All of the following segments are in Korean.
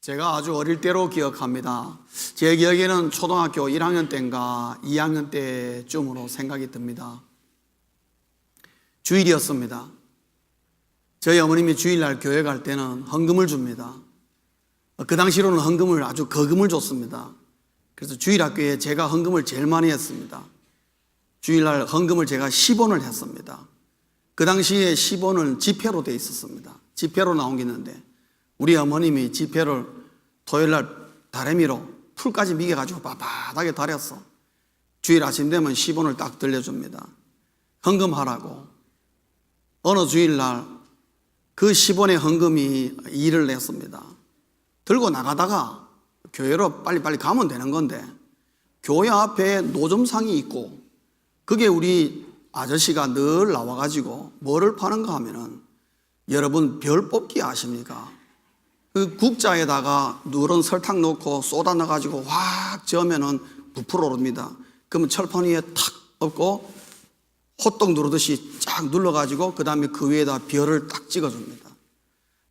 제가 아주 어릴 때로 기억합니다. 제 기억에는 초등학교 1학년 때인가 2학년 때쯤으로 생각이 듭니다. 주일이었습니다. 저희 어머님이 주일날 교회 갈 때는 헌금을 줍니다. 그 당시로는 헌금을 아주 거금을 줬습니다. 그래서 주일학교에 제가 헌금을 제일 많이 했습니다. 주일날 헌금을 제가 10원을 했습니다. 그 당시에 10원은 지폐로 되어 있었습니다. 지폐로 나온 게 있는데 우리 어머님이 지폐를 토요일날 다래미로 풀까지 미겨가지고 빳빳하게 다렸어. 주일 아침 되면 10원을 딱 들려줍니다. 헌금하라고. 어느 주일날 그 10원의 헌금이 일을 냈습니다. 들고 나가다가 교회로 빨리빨리 가면 되는 건데 교회 앞에 노점상이 있고 그게 우리 아저씨가 늘 나와가지고 뭐를 파는가 하면은 여러분 별 뽑기 아십니까? 그 국자에다가 누런 설탕 넣고 쏟아 넣어가지고 확 저으면은 부풀어 오릅니다. 그러면 철판 위에 탁 엎고 호떡 누르듯이 쫙 눌러가지고 그 다음에 그 위에다 별을 딱 찍어줍니다.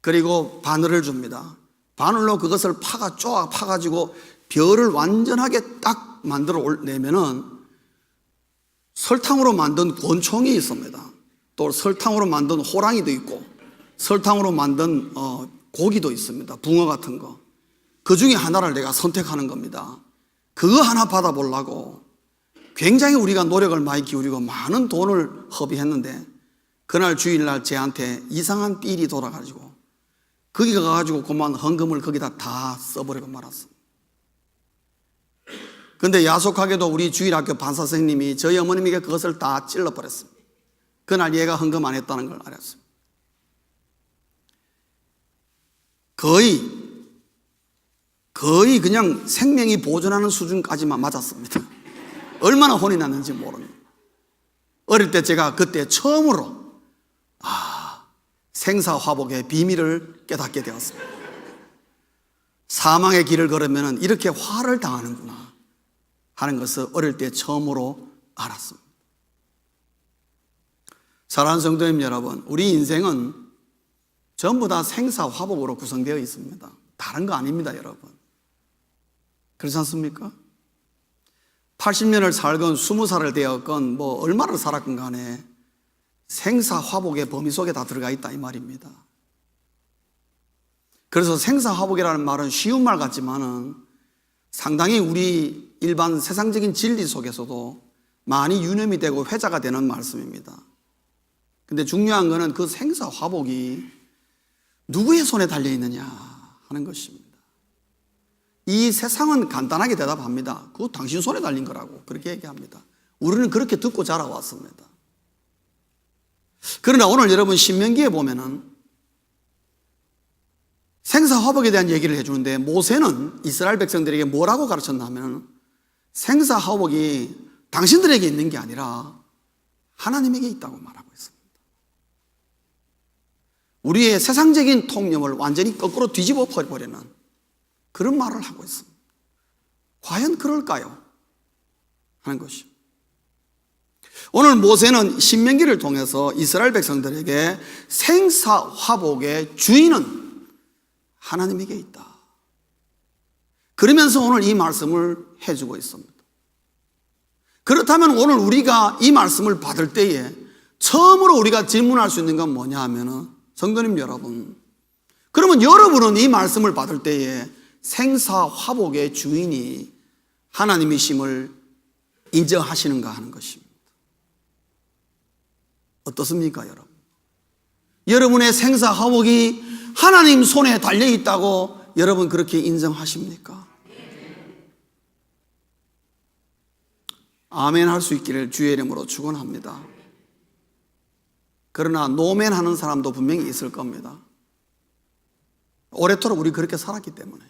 그리고 바늘을 줍니다. 바늘로 그것을 파가지고 별을 완전하게 딱 만들어 내면은 설탕으로 만든 곤충이 있습니다. 또 설탕으로 만든 호랑이도 있고 설탕으로 만든 고기도 있습니다. 붕어 같은 거. 그 중에 하나를 내가 선택하는 겁니다. 그거 하나 받아보려고 굉장히 우리가 노력을 많이 기울이고 많은 돈을 허비했는데 그날 주일날 저한테 이상한 삘이 돌아가지고 거기 가가지고 그만 헌금을 거기다 다 써버리고 말았습니다. 근데 야속하게도 우리 주일학교 반사선생님이 저희 어머님에게 그것을 다 찔러버렸습니다. 그날 얘가 헌금 안 했다는 걸 알았습니다. 거의 그냥 생명이 보존하는 수준까지만 맞았습니다. 얼마나 혼이 났는지 모릅니다. 어릴 때 제가 그때 처음으로 생사화복의 비밀을 깨닫게 되었습니다. 사망의 길을 걸으면 이렇게 화를 당하는구나 하는 것을 어릴 때 처음으로 알았습니다. 사랑하는 성도님 여러분, 우리 인생은 전부 다 생사화복으로 구성되어 있습니다. 다른 거 아닙니다, 여러분. 그렇지 않습니까? 80년을 살건 20살을 되었건 뭐 얼마를 살았건 간에 생사화복의 범위 속에 다 들어가 있다 이 말입니다. 그래서 생사화복이라는 말은 쉬운 말 같지만은 상당히 우리 일반 세상적인 진리 속에서도 많이 유념이 되고 회자가 되는 말씀입니다. 근데 중요한 거는 그 생사화복이 누구의 손에 달려있느냐 하는 것입니다. 이 세상은 간단하게 대답합니다. 그거 당신 손에 달린 거라고 그렇게 얘기합니다. 우리는 그렇게 듣고 자라왔습니다. 그러나 오늘 여러분 신명기에 보면은 생사화복에 대한 얘기를 해주는데 모세는 이스라엘 백성들에게 뭐라고 가르쳤나 하면 생사화복이 당신들에게 있는 게 아니라 하나님에게 있다고 말하고 있습니다. 우리의 세상적인 통념을 완전히 거꾸로 뒤집어 버리는 그런 말을 하고 있습니다. 과연 그럴까요? 하는 것입니다. 오늘 모세는 신명기를 통해서 이스라엘 백성들에게 생사화복의 주인은 하나님에게 있다. 그러면서 오늘 이 말씀을 해주고 있습니다. 그렇다면 오늘 우리가 이 말씀을 받을 때에 처음으로 우리가 질문할 수 있는 건 뭐냐 하면은 성도님 여러분, 그러면 여러분은 이 말씀을 받을 때에 생사화복의 주인이 하나님이심을 인정하시는가 하는 것입니다. 어떻습니까, 여러분? 여러분의 생사화복이 하나님 손에 달려있다고 여러분 그렇게 인정하십니까? 아멘 할 수 있기를 주의 이름으로 축원합니다. 그러나 노멘 하는 사람도 분명히 있을 겁니다. 오래도록 우리 그렇게 살았기 때문에.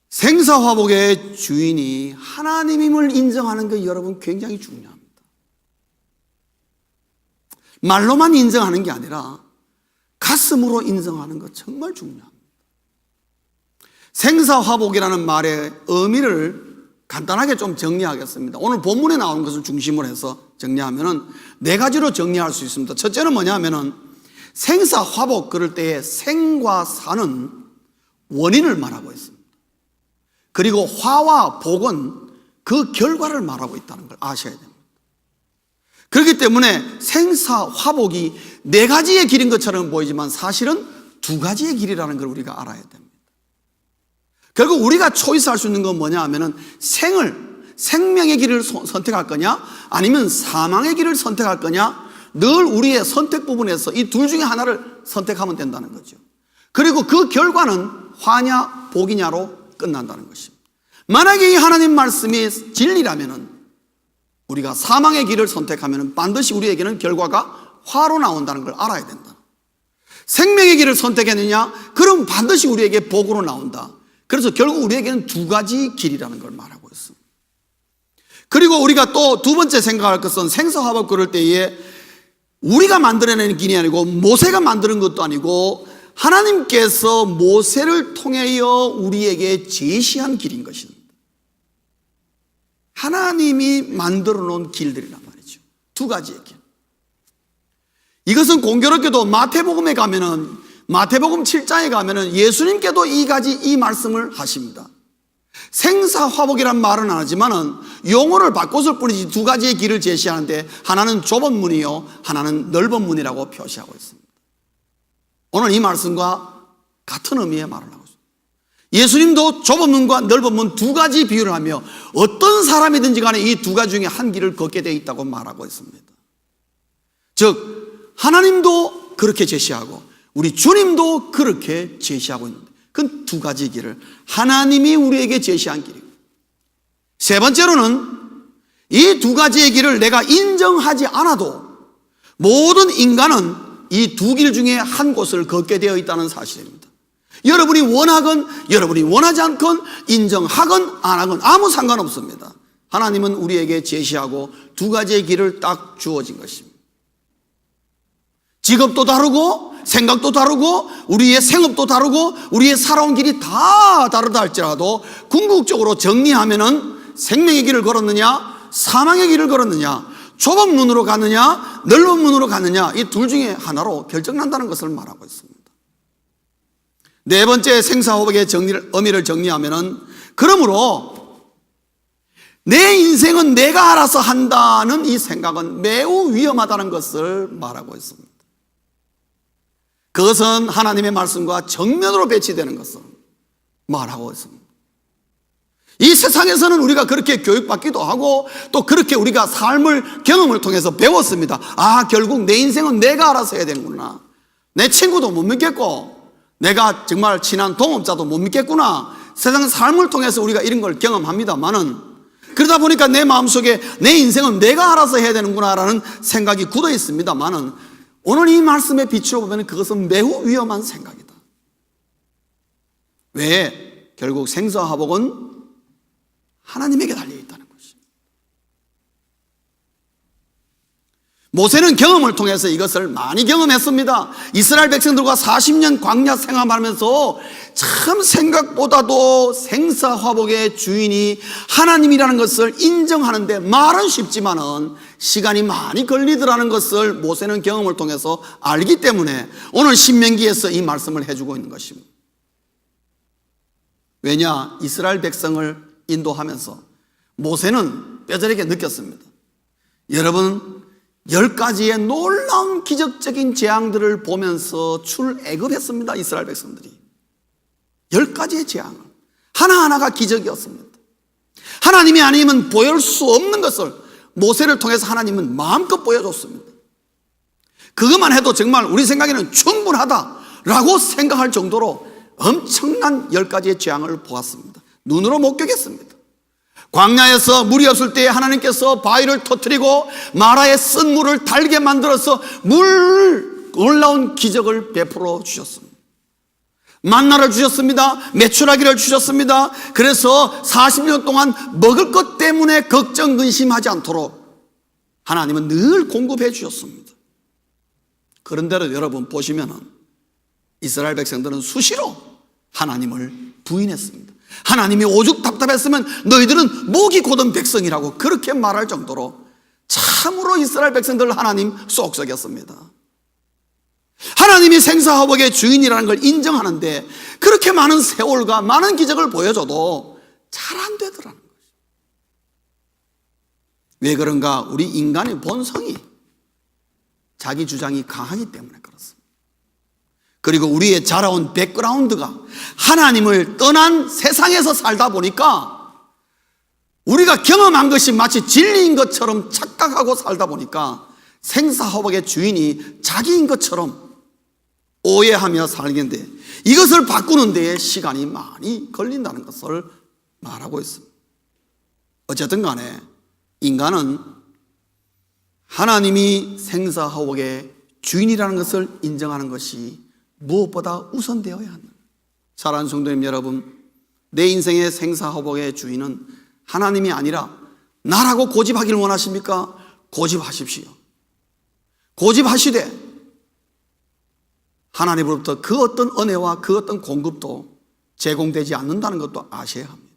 생사화복의 주인이 하나님임을 인정하는 게 여러분 굉장히 중요합니다. 말로만 인정하는 게 아니라 가슴으로 인정하는 것 정말 중요합니다. 생사화복이라는 말의 의미를 간단하게 좀 정리하겠습니다. 오늘 본문에 나오는 것을 중심으로 해서 정리하면은 네 가지로 정리할 수 있습니다. 첫째는 뭐냐면은 생사화복 그럴 때에 생과 사는 원인을 말하고 있습니다. 그리고 화와 복은 그 결과를 말하고 있다는 걸 아셔야 됩니다. 그렇기 때문에 생사화복이 네 가지의 길인 것처럼 보이지만 사실은 두 가지의 길이라는 걸 우리가 알아야 됩니다. 결국 우리가 초이스할 수 있는 건 뭐냐 하면은 생명의 길을 선택할 거냐 아니면 사망의 길을 선택할 거냐, 늘 우리의 선택 부분에서 이 둘 중에 하나를 선택하면 된다는 거죠. 그리고 그 결과는 화냐 복이냐로 끝난다는 것입니다. 만약에 이 하나님 말씀이 진리라면은 우리가 사망의 길을 선택하면 반드시 우리에게는 결과가 화로 나온다는 걸 알아야 된다. 생명의 길을 선택했느냐? 그럼 반드시 우리에게 복으로 나온다. 그래서 결국 우리에게는 두 가지 길이라는 걸 말하고 있습니다. 그리고 우리가 또 두 번째 생각할 것은 생사화복 그럴 때에 우리가 만들어내는 길이 아니고 모세가 만드는 것도 아니고 하나님께서 모세를 통하여 우리에게 제시한 길인 것입니다. 하나님이 만들어 놓은 길들이란 말이죠. 두 가지의 길. 이것은 공교롭게도 마태복음에 가면은, 마태복음 7장에 가면은 예수님께도 이 말씀을 하십니다. 생사화복이란 말은 안 하지만은 용어를 바꿨을 뿐이지 두 가지의 길을 제시하는데 하나는 좁은 문이요, 하나는 넓은 문이라고 표시하고 있습니다. 오늘 이 말씀과 같은 의미의 말을 하고 있습니다. 예수님도 좁은 문과 넓은 문 두 가지 비유를 하며 어떤 사람이든지 간에 이 두 가지 중에 한 길을 걷게 되어 있다고 말하고 있습니다. 즉 하나님도 그렇게 제시하고 우리 주님도 그렇게 제시하고 있는데 그 두 가지 길을 하나님이 우리에게 제시한 길이고, 세 번째로는 이 두 가지의 길을 내가 인정하지 않아도 모든 인간은 이 두 길 중에 한 곳을 걷게 되어 있다는 사실입니다. 여러분이 원하건 여러분이 원하지 않건 인정하건 안 하건 아무 상관없습니다. 하나님은 우리에게 제시하고 두 가지의 길을 딱 주어진 것입니다. 직업도 다르고 생각도 다르고 우리의 생업도 다르고 우리의 살아온 길이 다 다르다 할지라도 궁극적으로 정리하면은 생명의 길을 걸었느냐 사망의 길을 걸었느냐, 좁은 문으로 갔느냐 넓은 문으로 갔느냐, 이 둘 중에 하나로 결정난다는 것을 말하고 있습니다. 네 번째 생사화복의 의미를 정리하면은, 그러므로 내 인생은 내가 알아서 한다는 이 생각은 매우 위험하다는 것을 말하고 있습니다. 그것은 하나님의 말씀과 정면으로 배치되는 것을 말하고 있습니다. 이 세상에서는 우리가 그렇게 교육받기도 하고 또 그렇게 우리가 삶을 경험을 통해서 배웠습니다. 아, 결국 내 인생은 내가 알아서 해야 되는구나. 내 친구도 못 믿겠고 내가 정말 친한 동업자도 못 믿겠구나. 세상 삶을 통해서 우리가 이런 걸 경험합니다만은, 그러다 보니까 내 마음속에 내 인생은 내가 알아서 해야 되는구나라는 생각이 굳어 있습니다만은, 오늘 이 말씀의 빛으로 보면 그것은 매우 위험한 생각이다. 왜? 결국 생사화복은 하나님에게 달려있다는 것입니다. 모세는 경험을 통해서 이것을 많이 경험했습니다. 이스라엘 백성들과 40년 광야 생활하면서 참 생각보다도 생사화복의 주인이 하나님이라는 것을 인정하는데 말은 쉽지만은 시간이 많이 걸리더라는 것을 모세는 경험을 통해서 알기 때문에 오늘 신명기에서 이 말씀을 해주고 있는 것입니다. 왜냐? 이스라엘 백성을 인도하면서 모세는 뼈저리게 느꼈습니다. 여러분, 10가지의 놀라운 기적적인 재앙들을 보면서 출애굽했습니다. 이스라엘 백성들이 10가지의 재앙을 하나하나가 기적이었습니다. 하나님이 아니면 보여줄 수 없는 것을 모세를 통해서 하나님은 마음껏 보여줬습니다. 그것만 해도 정말 우리 생각에는 충분하다라고 생각할 정도로 엄청난 10가지의 재앙을 보았습니다. 눈으로 목격했습니다. 광야에서 물이 없을 때 하나님께서 바위를 터뜨리고 마라의 쓴 물을 달게 만들어서 놀라운 기적을 베풀어 주셨습니다. 만나를 주셨습니다. 메추라기를 주셨습니다. 그래서 40년 동안 먹을 것 때문에 걱정 근심하지 않도록 하나님은 늘 공급해 주셨습니다. 그런데도 여러분 보시면은 이스라엘 백성들은 수시로 하나님을 부인했습니다. 하나님이 오죽 답답했으면 너희들은 목이 곧은 백성이라고 그렇게 말할 정도로 참으로 이스라엘 백성들 하나님 쏙 썩였습니다. 하나님이 생사화복의 주인이라는 걸 인정하는데 그렇게 많은 세월과 많은 기적을 보여줘도 잘 안 되더라는 거죠. 왜 그런가? 우리 인간의 본성이 자기 주장이 강하기 때문에 그렇습니다. 그리고 우리의 자라온 백그라운드가 하나님을 떠난 세상에서 살다 보니까 우리가 경험한 것이 마치 진리인 것처럼 착각하고 살다 보니까 생사화복의 주인이 자기인 것처럼 오해하며 살겠는데 이것을 바꾸는 데에 시간이 많이 걸린다는 것을 말하고 있습니다. 어쨌든 간에 인간은 하나님이 생사화복의 주인이라는 것을 인정하는 것이 무엇보다 우선되어야 한다. 사랑하는 성도님 여러분, 내 인생의 생사화복의 주인은 하나님이 아니라 나라고 고집하기를 원하십니까? 고집하십시오. 고집하시되 하나님으로부터 그 어떤 은혜와 그 어떤 공급도 제공되지 않는다는 것도 아셔야 합니다.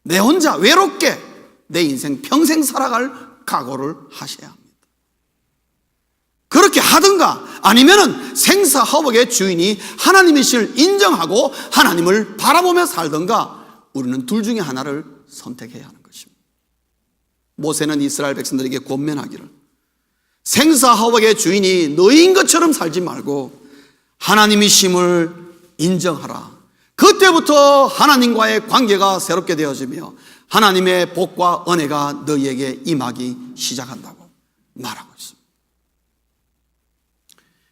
내 혼자 외롭게 내 인생 평생 살아갈 각오를 하셔야 합니다. 그렇게 하든가 아니면은 생사화복의 주인이 하나님이실 인정하고 하나님을 바라보며 살든가 우리는 둘 중에 하나를 선택해야 하는 것입니다. 모세는 이스라엘 백성들에게 권면하기를 생사화복의 주인이 너희인 것처럼 살지 말고 하나님이심을 인정하라. 그때부터 하나님과의 관계가 새롭게 되어지며 하나님의 복과 은혜가 너희에게 임하기 시작한다고 말하고 있습니다.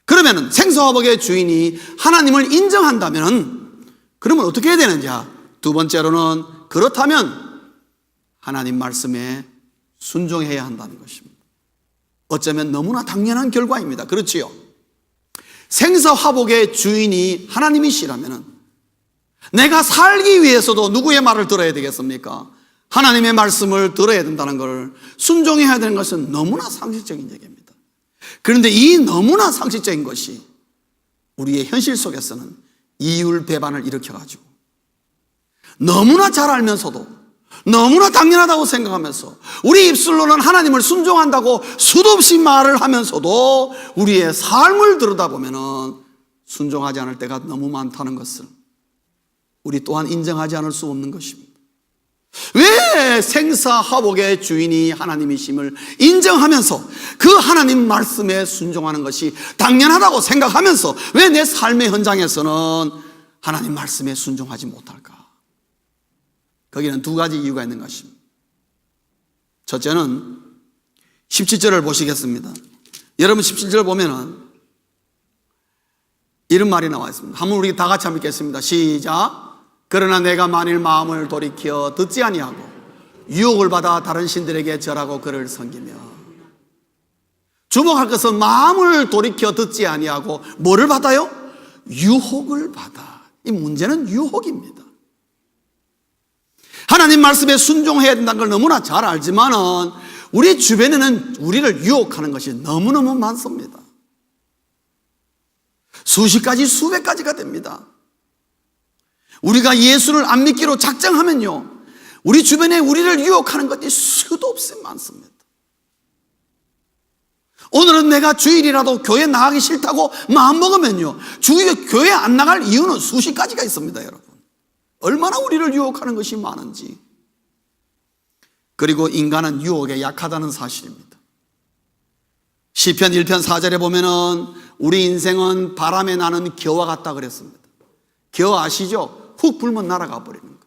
그러면 생사화복의 주인이 하나님을 인정한다면 그러면 어떻게 해야 되는지, 두 번째로는 그렇다면 하나님 말씀에 순종해야 한다는 것입니다. 어쩌면 너무나 당연한 결과입니다. 그렇지요? 생사화복의 주인이 하나님이시라면 내가 살기 위해서도 누구의 말을 들어야 되겠습니까? 하나님의 말씀을 들어야 된다는 걸 순종해야 되는 것은 너무나 상식적인 얘기입니다. 그런데 이 너무나 상식적인 것이 우리의 현실 속에서는 이율배반을 일으켜가지고 너무나 잘 알면서도 너무나 당연하다고 생각하면서 우리 입술로는 하나님을 순종한다고 수도 없이 말을 하면서도 우리의 삶을 들여다보면 순종하지 않을 때가 너무 많다는 것을 우리 또한 인정하지 않을 수 없는 것입니다. 왜 생사화복의 주인이 하나님이심을 인정하면서 그 하나님 말씀에 순종하는 것이 당연하다고 생각하면서 왜 내 삶의 현장에서는 하나님 말씀에 순종하지 못할까? 거기는 두 가지 이유가 있는 것입니다. 첫째는 17절을 보시겠습니다. 여러분 17절 보면은 이런 말이 나와 있습니다. 한번 우리 다 같이 한번 읽겠습니다. 시작. 그러나 내가 만일 마음을 돌이켜 듣지 아니하고 유혹을 받아 다른 신들에게 절하고 그를 섬기며. 주목할 것은 마음을 돌이켜 듣지 아니하고 뭐를 받아요? 유혹을 받아. 이 문제는 유혹입니다. 하나님 말씀에 순종해야 된다는 걸 너무나 잘 알지만은 우리 주변에는 우리를 유혹하는 것이 너무너무 많습니다. 수십 가지 수백 가지가 됩니다. 우리가 예수를 안 믿기로 작정하면요 우리 주변에 우리를 유혹하는 것이 수도 없이 많습니다. 오늘은 내가 주일이라도 교회 나가기 싫다고 마음먹으면요 주일 교회 안 나갈 이유는 수십 가지가 있습니다. 여러분 얼마나 우리를 유혹하는 것이 많은지. 그리고 인간은 유혹에 약하다는 사실입니다. 시편 1편 4절에 보면은 우리 인생은 바람에 나는 겨와 같다 그랬습니다. 겨 아시죠? 훅 불면 날아가 버리는 거.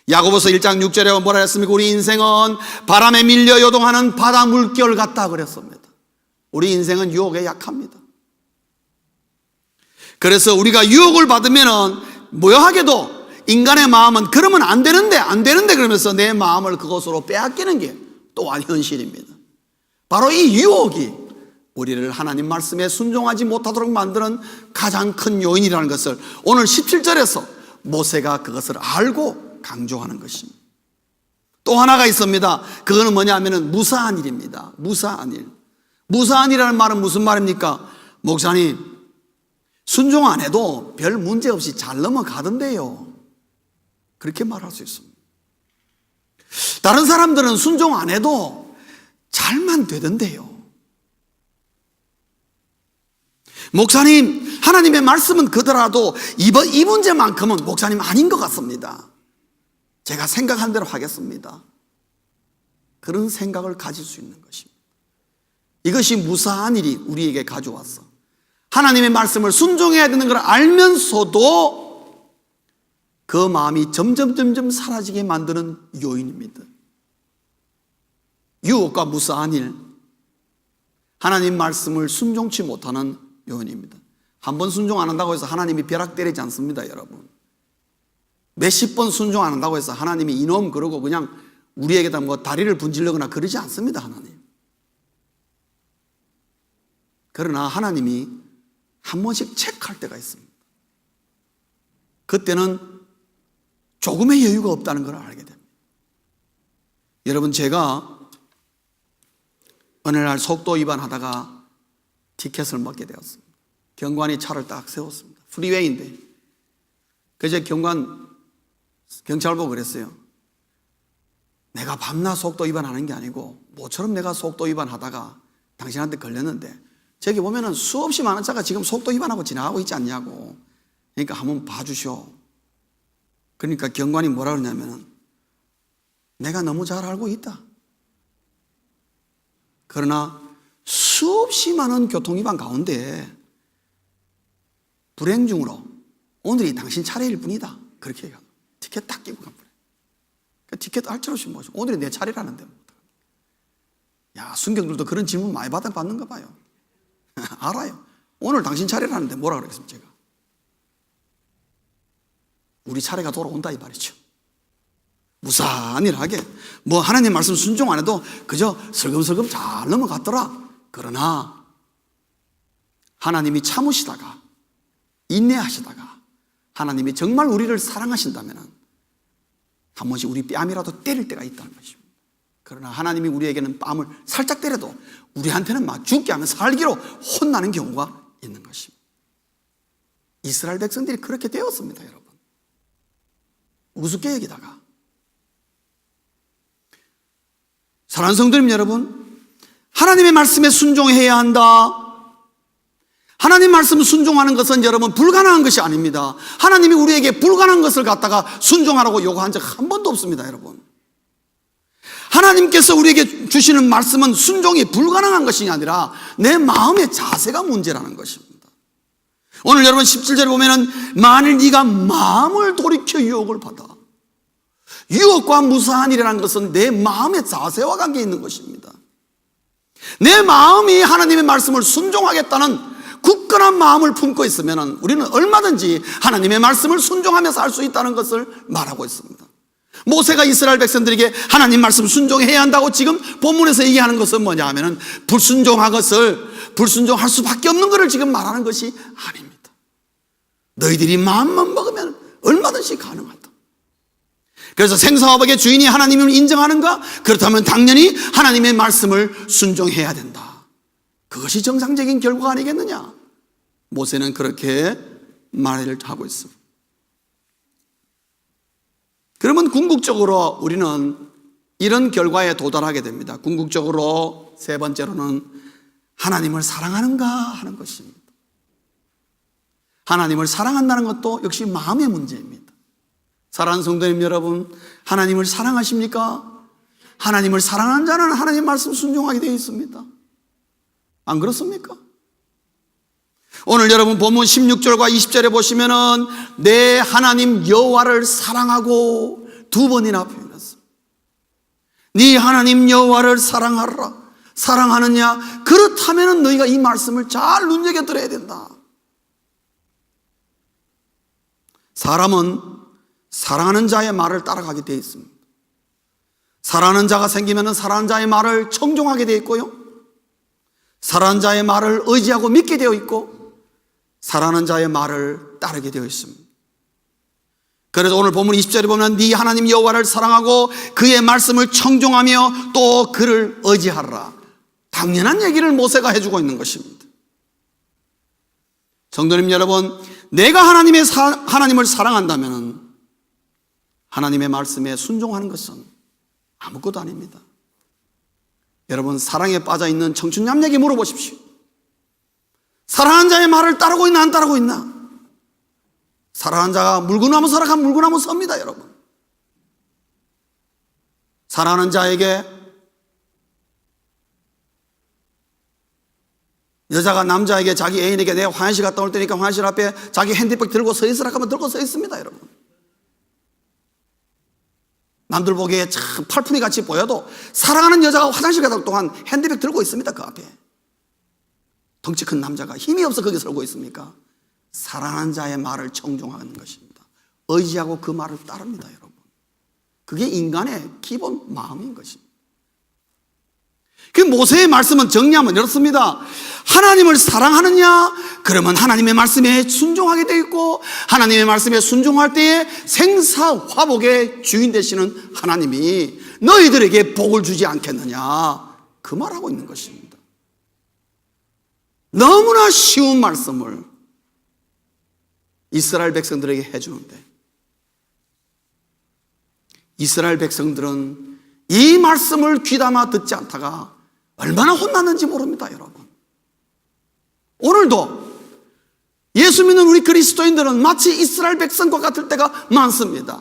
야고보서 1장 6절에 뭐라 했습니까? 우리 인생은 바람에 밀려 요동하는 바다 물결 같다 그랬습니다. 우리 인생은 유혹에 약합니다. 그래서 우리가 유혹을 받으면은 묘하게도 인간의 마음은 그러면 안 되는데 그러면서 내 마음을 그것으로 빼앗기는 게 또한 현실입니다. 바로 이 유혹이 우리를 하나님 말씀에 순종하지 못하도록 만드는 가장 큰 요인이라는 것을 오늘 17절에서 모세가 그것을 알고 강조하는 것입니다. 또 하나가 있습니다. 그거는 뭐냐면은 무사한 일입니다. 무사한 일. 무사한 일이라는 말은 무슨 말입니까? 목사님, 순종 안 해도 별 문제 없이 잘 넘어가던데요. 그렇게 말할 수 있습니다. 다른 사람들은 순종 안 해도 잘만 되던데요. 목사님, 하나님의 말씀은 그더라도 이 문제만큼은 목사님 아닌 것 같습니다. 제가 생각한 대로 하겠습니다. 그런 생각을 가질 수 있는 것입니다. 이것이 무사한 일이 우리에게 가져왔어. 하나님의 말씀을 순종해야 되는 걸 알면서도 그 마음이 점점 사라지게 만드는 요인입니다. 유혹과 무사한 일, 하나님 말씀을 순종치 못하는 요인입니다. 한 번 순종 안 한다고 해서 하나님이 벼락 때리지 않습니다, 여러분. 몇십 번 순종 안 한다고 해서 하나님이 이놈 그러고 그냥 우리에게다 뭐 다리를 분질르거나 그러지 않습니다, 하나님. 그러나 하나님이 한 번씩 체크할 때가 있습니다. 그때는 조금의 여유가 없다는 걸 알게 됩니다. 여러분, 제가 어느 날 속도 위반하다가 티켓을 먹게 되었습니다. 경관이 차를 딱 세웠습니다. 프리웨이인데. 그래서 경찰 보고 그랬어요. 내가 밤낮 속도 위반하는 게 아니고 모처럼 내가 속도 위반하다가 당신한테 걸렸는데 저기 보면은 수없이 많은 차가 지금 속도 위반하고 지나가고 있지 않냐고. 그러니까 한번 봐주시오. 그러니까 경관이 뭐라 그러냐면은 내가 너무 잘 알고 있다. 그러나 수없이 많은 교통위반 가운데 불행 중으로 오늘이 당신 차례일 뿐이다. 그렇게 얘기하고 티켓 딱 끼고 가버려요. 티켓 알짤 없이 뭐죠. 오늘이 내 차례라는데. 야, 순경들도 그런 질문 많이 받는가 봐요. 알아요. 오늘 당신 차례라는데 뭐라 그러겠습니까, 제가? 우리 차례가 돌아온다 이 말이죠. 무산일하게 뭐 하나님 말씀 순종 안 해도 그저 슬금슬금 잘 넘어갔더라. 그러나 하나님이 참으시다가 인내하시다가 하나님이 정말 우리를 사랑하신다면 한 번씩 우리 뺨이라도 때릴 때가 있다는 것입니다. 그러나 하나님이 우리에게는 뺨을 살짝 때려도 우리한테는 막 죽게 하면 살기로 혼나는 경우가 있는 것입니다. 이스라엘 백성들이 그렇게 되었습니다, 여러분. 우습게 여기다가. 사랑하는 성도님 여러분, 하나님의 말씀에 순종해야 한다. 하나님 말씀 순종하는 것은 여러분 불가능한 것이 아닙니다. 하나님이 우리에게 불가능한 것을 갖다가 순종하라고 요구한 적 한 번도 없습니다, 여러분. 하나님께서 우리에게 주시는 말씀은 순종이 불가능한 것이 아니라 내 마음의 자세가 문제라는 것입니다. 오늘 여러분 17절에 보면은 만일 네가 마음을 돌이켜 유혹을 받아. 유혹과 무사한 일이라는 것은 내 마음의 자세와 관계 있는 것입니다. 내 마음이 하나님의 말씀을 순종하겠다는 굳건한 마음을 품고 있으면 우리는 얼마든지 하나님의 말씀을 순종하며 살 수 있다는 것을 말하고 있습니다. 모세가 이스라엘 백성들에게 하나님 말씀 순종해야 한다고 지금 본문에서 얘기하는 것은 뭐냐 하면은 불순종할 수밖에 없는 것을 지금 말하는 것이 아닙니다. 너희들이 마음만 먹으면 얼마든지 가능하다. 그래서 생사업의 주인이 하나님을 인정하는가? 그렇다면 당연히 하나님의 말씀을 순종해야 된다. 그것이 정상적인 결과가 아니겠느냐? 모세는 그렇게 말을 하고 있습니다. 그러면 궁극적으로 우리는 이런 결과에 도달하게 됩니다. 궁극적으로 세 번째로는 하나님을 사랑하는가 하는 것입니다. 하나님을 사랑한다는 것도 역시 마음의 문제입니다. 사랑하는 성도님 여러분, 하나님을 사랑하십니까? 하나님을 사랑하는 자는 하나님 말씀 순종하게 되어 있습니다. 안 그렇습니까? 오늘 여러분 본문 16절과 20절에 보시면은 내 하나님 여호와를 사랑하고 두 번이나 표현했습니다. 네 하나님 여호와를 사랑하라. 사랑하느냐? 그렇다면은 너희가 이 말씀을 잘 눈여겨들어야 된다. 사람은 사랑하는 자의 말을 따라가게 되어 있습니다. 사랑하는 자가 생기면은 사랑하는 자의 말을 청종하게 되어 있고요. 사랑하는 자의 말을 의지하고 믿게 되어 있고 사랑하는 자의 말을 따르게 되어 있습니다. 그래서 오늘 본문 20절에 보면 네 하나님 여호와를 사랑하고 그의 말씀을 청종하며 또 그를 의지하라. 당연한 얘기를 모세가 해주고 있는 것입니다. 성도님 여러분, 내가 하나님을 사랑한다면 하나님의 말씀에 순종하는 것은 아무것도 아닙니다. 여러분 사랑에 빠져있는 청춘 남녀에게 물어보십시오. 사랑하는 자의 말을 따르고 있나 안 따르고 있나? 사랑하는 자가 물구나무 서라 하면 물구나무 섭니다, 여러분. 사랑하는 자에게 여자가 남자에게 자기 애인에게 내가 화장실 갔다 올 테니까 화장실 앞에 자기 핸드백 들고 서 있으라 하면 들고 서 있습니다, 여러분. 남들 보기에 참 팔푼이 같이 보여도 사랑하는 여자가 화장실 갔다 올 동안 핸드백 들고 있습니다, 그 앞에. 덩치 큰 남자가 힘이 없어 거기 서고 있습니까? 사랑하는 자의 말을 청종하는 것입니다. 의지하고 그 말을 따릅니다, 여러분. 그게 인간의 기본 마음인 것입니다. 그 모세의 말씀은 정리하면 이렇습니다. 하나님을 사랑하느냐? 그러면 하나님의 말씀에 순종하게 되어 있고, 하나님의 말씀에 순종할 때에 생사화복의 주인 되시는 하나님이 너희들에게 복을 주지 않겠느냐, 그 말하고 있는 것입니다. 너무나 쉬운 말씀을 이스라엘 백성들에게 해주는데, 이스라엘 백성들은 이 말씀을 귀담아 듣지 않다가 얼마나 혼났는지 모릅니다, 여러분. 오늘도 예수 믿는 우리 그리스도인들은 마치 이스라엘 백성과 같을 때가 많습니다.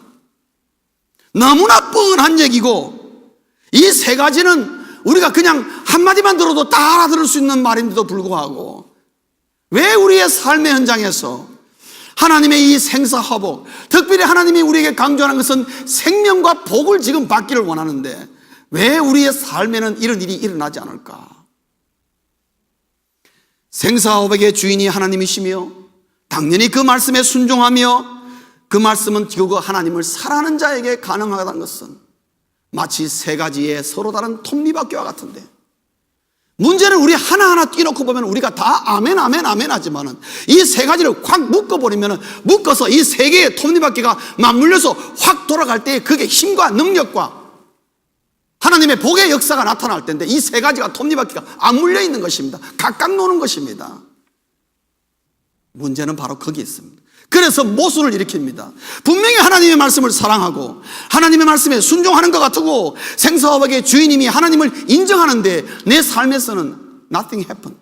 너무나 뻔한 얘기고, 이 세 가지는 우리가 그냥 한마디만 들어도 다 알아들을 수 있는 말인데도 불구하고, 왜 우리의 삶의 현장에서 하나님의 이 생사화복, 특별히 하나님이 우리에게 강조하는 것은 생명과 복을 지금 받기를 원하는데 왜 우리의 삶에는 이런 일이 일어나지 않을까? 생사화복의 주인이 하나님이시며 당연히 그 말씀에 순종하며 그 말씀은 결국 하나님을 사랑하는 자에게 가능하다는 것은 마치 세 가지의 서로 다른 톱니바퀴와 같은데, 문제는 우리 하나하나 띄놓고 보면 우리가 다 아멘 아멘 아멘 하지만은 이 세 가지를 확 묶어버리면은, 묶어서 이 세 개의 톱니바퀴가 맞물려서 확 돌아갈 때 그게 힘과 능력과 하나님의 복의 역사가 나타날 텐데, 이 세 가지가 톱니바퀴가 안 물려 있는 것입니다. 각각 노는 것입니다. 문제는 바로 거기 있습니다. 그래서 모순을 일으킵니다. 분명히 하나님의 말씀을 사랑하고 하나님의 말씀에 순종하는 것 같고 생사화복의 주인님이 하나님을 인정하는데 내 삶에서는 nothing happened.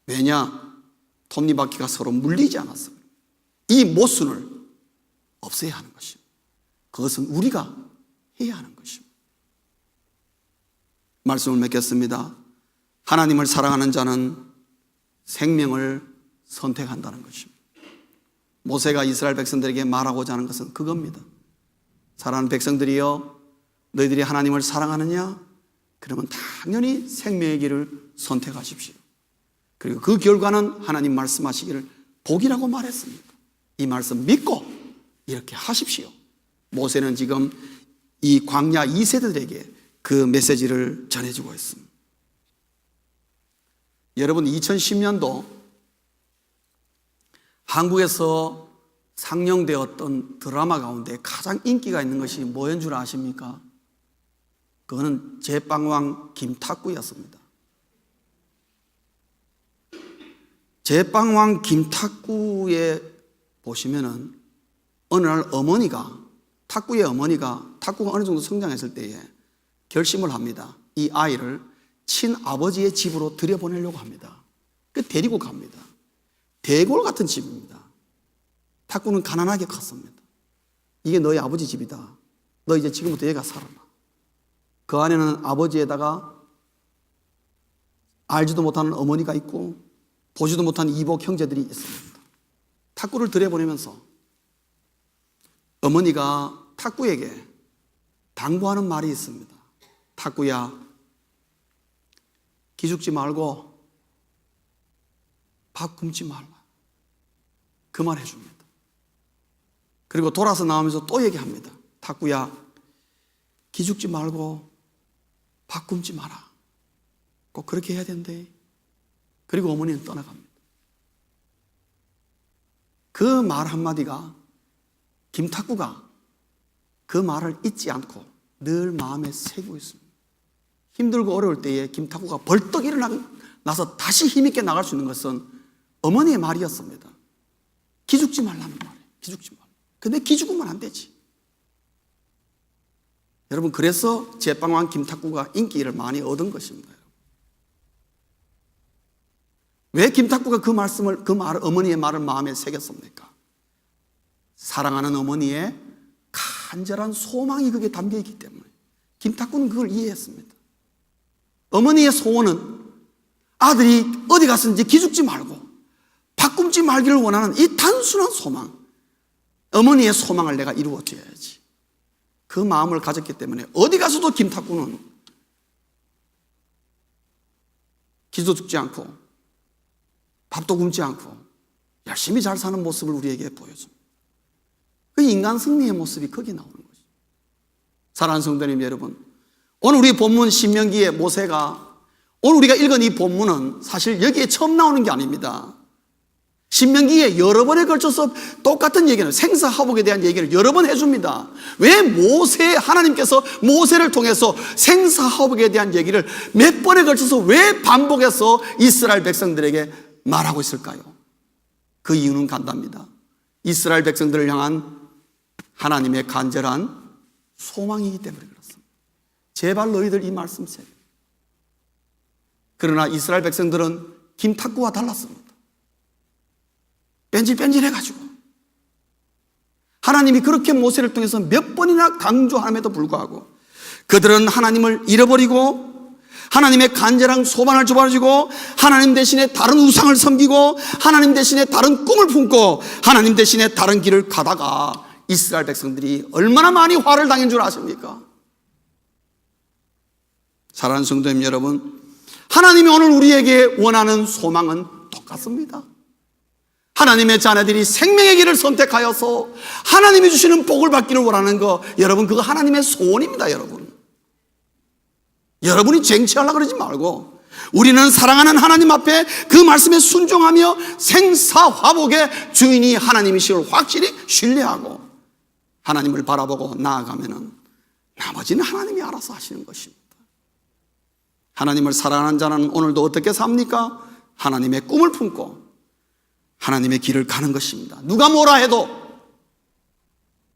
왜냐? 톱니바퀴가 서로 물리지 않았어요. 이 모순을 없애야 하는 것입니다. 그것은 우리가 해야 하는 것입니다. 말씀을 맺겠습니다. 하나님을 사랑하는 자는 생명을 선택한다는 것입니다. 모세가 이스라엘 백성들에게 말하고자 하는 것은 그겁니다. 사랑하는 백성들이여, 너희들이 하나님을 사랑하느냐? 그러면 당연히 생명의 길을 선택하십시오. 그리고 그 결과는 하나님 말씀하시기를 복이라고 말했습니다. 이 말씀 믿고 이렇게 하십시오. 모세는 지금 이 광야 2세대들에게 그 메시지를 전해주고 있습니다. 여러분, 2010년도 한국에서 상영되었던 드라마 가운데 가장 인기가 있는 것이 뭐인 줄 아십니까? 그거는 제빵왕 김탁구였습니다. 제빵왕 김탁구에 보시면은 어느 날 탁구의 어머니가 탁구가 어느 정도 성장했을 때에 결심을 합니다. 이 아이를 친아버지의 집으로 들여보내려고 합니다. 그 데리고 갑니다. 대골 같은 집입니다. 탁구는 가난하게 컸습니다. 이게 너희 아버지 집이다. 너 이제 지금부터 여기 가서 살아라. 그 안에는 아버지에다가 알지도 못하는 어머니가 있고 보지도 못한 이복 형제들이 있습니다. 탁구를 들여보내면서 어머니가 탁구에게 당부하는 말이 있습니다. 탁구야, 기죽지 말고 밥 굶지 말라. 그 말 해줍니다. 그리고 돌아서 나오면서 또 얘기합니다. 탁구야, 기죽지 말고 밥 굶지 마라. 꼭 그렇게 해야 된대. 그리고 어머니는 떠나갑니다. 그 말 한마디가 김탁구가 그 말을 잊지 않고 늘 마음에 새기고 있습니다. 힘들고 어려울 때에 김탁구가 벌떡 일어나서 다시 힘있게 나갈 수 있는 것은 어머니의 말이었습니다. 기죽지 말라는 말이에요. 기죽지 말라. 근데 기죽으면 안 되지. 여러분, 그래서 제빵왕 김탁구가 인기를 많이 얻은 것입니다. 왜 김탁구가 그 말을, 어머니의 말을 마음에 새겼습니까? 사랑하는 어머니의 간절한 소망이 거기에 담겨 있기 때문에 김탁구는 그걸 이해했습니다. 어머니의 소원은 아들이 어디 가서든지 기죽지 말고 바꿈지 말기를 원하는 이 단순한 소망, 어머니의 소망을 내가 이루어줘야지. 그 마음을 가졌기 때문에 어디 가서도 김탁구는 기도 죽지 않고 밥도 굶지 않고 열심히 잘 사는 모습을 우리에게 보여줍니다. 그 인간 승리의 모습이 거기 나오는 거죠. 사랑하는 성도님 여러분, 오늘 우리 본문 신명기의 모세가, 오늘 우리가 읽은 이 본문은 사실 여기에 처음 나오는 게 아닙니다. 신명기에 여러 번에 걸쳐서 똑같은 얘기는, 생사화복에 대한 얘기를 여러 번 해줍니다. 왜 하나님께서 모세를 통해서 생사화복에 대한 얘기를 몇 번에 걸쳐서 왜 반복해서 이스라엘 백성들에게 말하고 있을까요? 그 이유는 간단합니다. 이스라엘 백성들을 향한 하나님의 간절한 소망이기 때문에 그렇습니다. 제발 너희들 이 말씀 새겨. 그러나 이스라엘 백성들은 김탁구와 달랐습니다. 뺀질뺀질해가지고 하나님이 그렇게 모세를 통해서 몇 번이나 강조함에도 불구하고 그들은 하나님을 잃어버리고 하나님의 간절한 소망을 저버리고 하나님 대신에 다른 우상을 섬기고 하나님 대신에 다른 꿈을 품고 하나님 대신에 다른 길을 가다가 이스라엘 백성들이 얼마나 많이 화를 당한 줄 아십니까? 사랑하는 성도님 여러분, 하나님이 오늘 우리에게 원하는 소망은 똑같습니다. 하나님의 자녀들이 생명의 길을 선택하여서 하나님이 주시는 복을 받기를 원하는 거, 여러분 그거 하나님의 소원입니다. 여러분이 쟁취하려고 그러지 말고 우리는 사랑하는 하나님 앞에 그 말씀에 순종하며 생사화복의 주인이 하나님이시를 확실히 신뢰하고 하나님을 바라보고 나아가면은 나머지는 하나님이 알아서 하시는 것입니다. 하나님을 사랑하는 자는 오늘도 어떻게 삽니까? 하나님의 꿈을 품고 하나님의 길을 가는 것입니다. 누가 뭐라 해도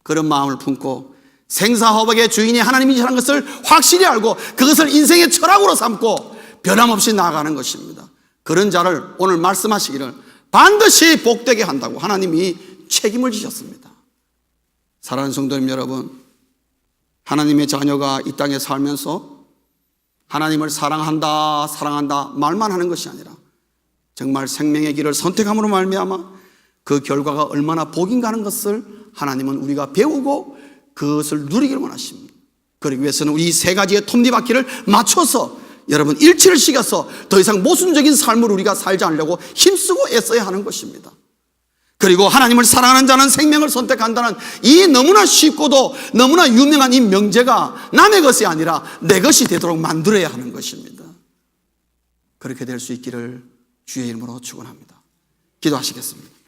그런 마음을 품고 생사화복의 주인이 하나님이라는 것을 확실히 알고 그것을 인생의 철학으로 삼고 변함없이 나아가는 것입니다. 그런 자를 오늘 말씀하시기를 반드시 복되게 한다고 하나님이 책임을 지셨습니다. 사랑하는 성도님 여러분, 하나님의 자녀가 이 땅에 살면서 하나님을 사랑한다 말만 하는 것이 아니라 정말 생명의 길을 선택함으로 말미암아 그 결과가 얼마나 복인가 하는 것을 하나님은 우리가 배우고 그것을 누리기를 원하십니다. 그러기 위해서는 우리 세 가지의 톱니바퀴를 맞춰서 여러분 일치를 시켜서 더 이상 모순적인 삶을 우리가 살지 않으려고 힘쓰고 애써야 하는 것입니다. 그리고 하나님을 사랑하는 자는 생명을 선택한다는 이 너무나 쉽고도 너무나 유명한 이 명제가 남의 것이 아니라 내 것이 되도록 만들어야 하는 것입니다. 그렇게 될 수 있기를 주의 이름으로 축원합니다. 기도하시겠습니다.